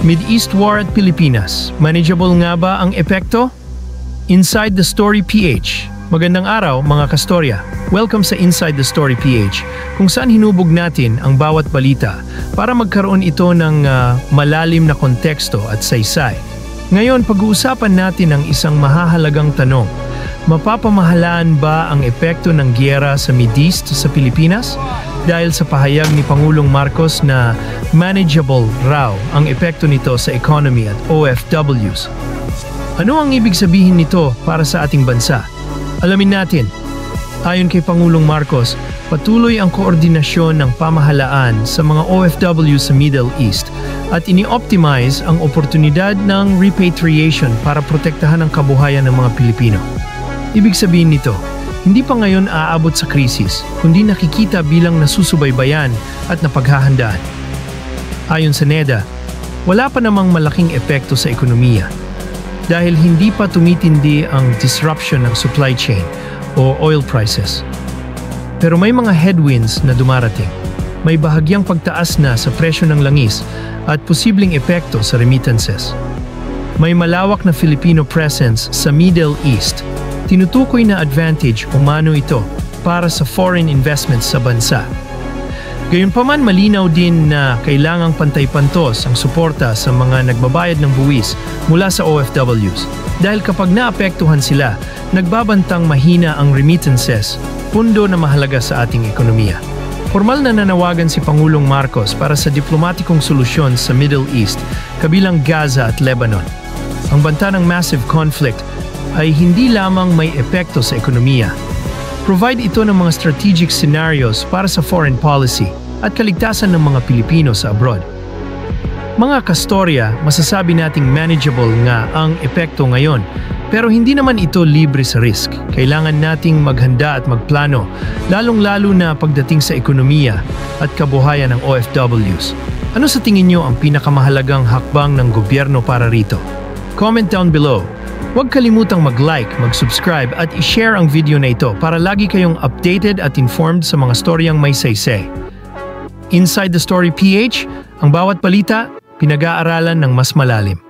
Mid-East War at Pilipinas. Manageable nga ba ang epekto? Inside the Story PH. Magandang araw mga kastorya. Welcome sa Inside the Story PH, kung saan hinubog natin ang bawat balita para magkaroon ito ng malalim na konteksto at saysay. Ngayon, pag-uusapan natin ang isang mahahalagang tanong. Mapapamahalaan ba ang epekto ng giyera sa Mideast sa Pilipinas? Dahil sa pahayag ni Pangulong Marcos na manageable raw ang epekto nito sa economy at OFWs. Ano ang ibig sabihin nito para sa ating bansa? Alamin natin. Ayon kay Pangulong Marcos, patuloy ang koordinasyon ng pamahalaan sa mga OFW sa Middle East at ini-optimize ang oportunidad ng repatriation para protektahan ang kabuhayan ng mga Pilipino. Ibig sabihin nito, hindi pa ngayon aabot sa krisis, kundi nakikita bilang nasusubaybayan at napaghahandaan. Ayon sa NEDA, wala pa namang malaking epekto sa ekonomiya dahil hindi pa tumitindi ang disruption ng supply chain o oil prices. Pero may mga headwinds na dumarating. May bahagyang pagtaas na sa presyo ng langis at posibleng epekto sa remittances. May malawak na Filipino presence sa Middle East. Tinutukoy na advantage umano ito para sa foreign investments sa bansa. Gayunpaman, malinaw din na kailangang pantay-pantos ang suporta sa mga nagbabayad ng buwis mula sa OFWs. Dahil kapag naapektuhan sila, nagbabantang mahina ang remittances, pundo na mahalaga sa ating ekonomiya. Formal na nanawagan si Pangulong Marcos para sa diplomatikong solusyon sa Middle East, kabilang Gaza at Lebanon. Ang banta ng massive conflict ay hindi lamang may epekto sa ekonomiya. Provide ito ng mga strategic scenarios para sa foreign policy at kaligtasan ng mga Pilipino sa abroad. Mga kastorya, masasabi nating manageable nga ang epekto ngayon, pero hindi naman ito libre sa risk. Kailangan nating maghanda at magplano, lalong-lalo na pagdating sa ekonomiya at kabuhayan ng OFWs. Ano sa tingin nyo ang pinakamahalagang hakbang ng gobyerno para rito? Comment down below. Huwag kalimutang mag-like, mag-subscribe at i-share ang video na ito para lagi kayong updated at informed sa mga storyang may saysay. Inside the Story PH, ang bawat balita, pinag-aaralan ng mas malalim.